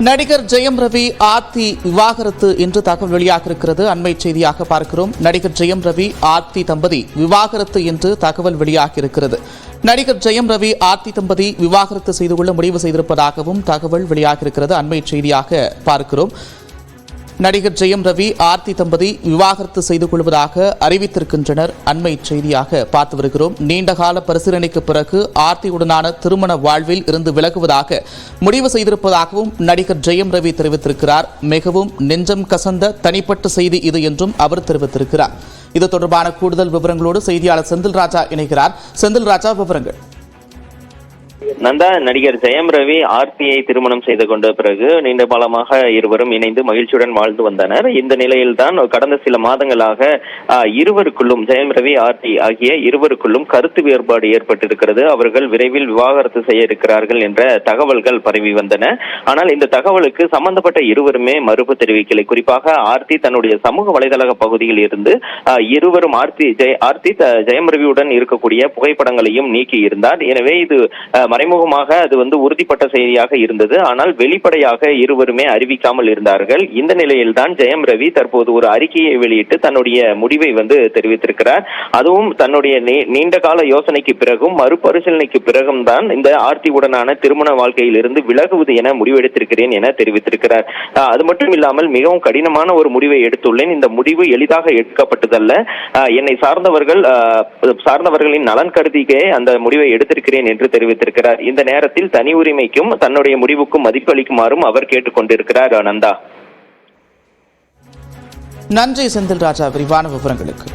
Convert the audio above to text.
நடிகர் ஜெயம் ரவி ஆர்த்தி விவாகரத்து என்று தகவல் வெளியாகிருக்கிறது. அண்மை செய்தியாக பார்க்கிறோம். நடிகர் ஜெயம் ரவி ஆர்த்தி தம்பதி விவாகரத்து என்று தகவல் வெளியாகியிருக்கிறது. நடிகர் ஜெயம் ரவி ஆர்த்தி தம்பதி விவாகரத்து செய்து கொள்ள முடிவு செய்திருப்பதாகவும் தகவல் வெளியாகியிருக்கிறது. அண்மை செய்தியாக பார்க்கிறோம். நடிகர் ஜெயம் ரவி ஆர்த்தி தம்பதி விவாகரத்து செய்து கொள்வதாக அறிவித்திருக்கின்றனர். அண்மை செய்தியாக பார்த்து வருகிறோம். நீண்டகால பரிசீலனைக்கு பிறகு ஆர்த்தியுடனான திருமண வாழ்வில் இருந்து விலகுவதாக முடிவு செய்திருப்பதாகவும் நடிகர் ஜெயம் ரவி தெரிவித்திருக்கிறார். மிகவும் நெஞ்சம் கசந்த தனிப்பட்ட செய்தி இது என்றும் அவர் தெரிவித்திருக்கிறார். இது தொடர்பான கூடுதல் விவரங்களோடு செய்தியாளர் செந்தில் ராஜா இணைகிறார். செந்தில் ராஜா, விவரங்கள். நந்தா, நடிகர் ஜெயம் ரவி ஆர்த்தியை திருமணம் செய்து கொண்ட பிறகு நீண்ட காலமாக இருவரும் இணைந்து மகிழ்ச்சியுடன் வாழ்ந்து வந்தனர். இந்த நிலையில்தான் கடந்த சில மாதங்களாக இருவருக்குள்ளும், ஜெயம் ரவி ஆர்த்தி ஆகிய இருவருக்குள்ளும் கருத்து வேறுபாடு ஏற்பட்டிருக்கிறது. அவர்கள் விரைவில் விவாகரத்து செய்ய இருக்கிறார்கள் என்ற தகவல்கள் பரவி வந்தன. ஆனால் இந்த தகவலுக்கு சம்பந்தப்பட்ட இருவருமே மறுப்பு தெரிவிக்கலை. குறிப்பாக ஆர்த்தி தன்னுடைய சமூக வலைதள பகுதியில் இருந்து இருவரும் ஆர்த்தி ஜெயம் ரவியுடன் இருக்கக்கூடிய புகைப்படங்களையும் நீக்கி இருந்தார். எனவே இது மறைமுகமாக அது உறுதிப்பட்ட செய்தியாக இருந்தது. ஆனால் வெளிப்படையாக இருவருமே அறிவிக்காமல் இருந்தார்கள். இந்த நிலையில்தான் ஜெயம் ரவி தற்போது ஒரு அறிக்கையை வெளியிட்டு தன்னுடைய முடிவை தெரிவித்திருக்கிறார். அதுவும் தன்னுடைய நீண்ட கால யோசனைக்கு பிறகும் மறுபரிசீலனைக்கு பிறகும் தான் இந்த ஆர்த்தியுடனான திருமண வாழ்க்கையில் இருந்து விலகுவது என முடிவெடுத்திருக்கிறேன் என தெரிவித்திருக்கிறார். அது மட்டும் இல்லாமல் மிகவும் கடினமான ஒரு முடிவை எடுத்துள்ளேன். இந்த முடிவு எளிதாக எடுக்கப்பட்டதல்ல. என்னை சார்ந்தவர்களின் நலன் கருதியே அந்த முடிவை எடுத்திருக்கிறேன் என்று தெரிவித்திருக்கிறார். இந்த நேரத்தில் தனி உரிமைக்கும் தன்னுடைய முடிவுக்கும் மதிப்பு அளிக்குமாறும் அவர் கேட்டுக்கொண்டிருக்கிறார். நந்தா, நன்றி செந்தில் ராஜா, விரிவான விவரங்களுக்கு.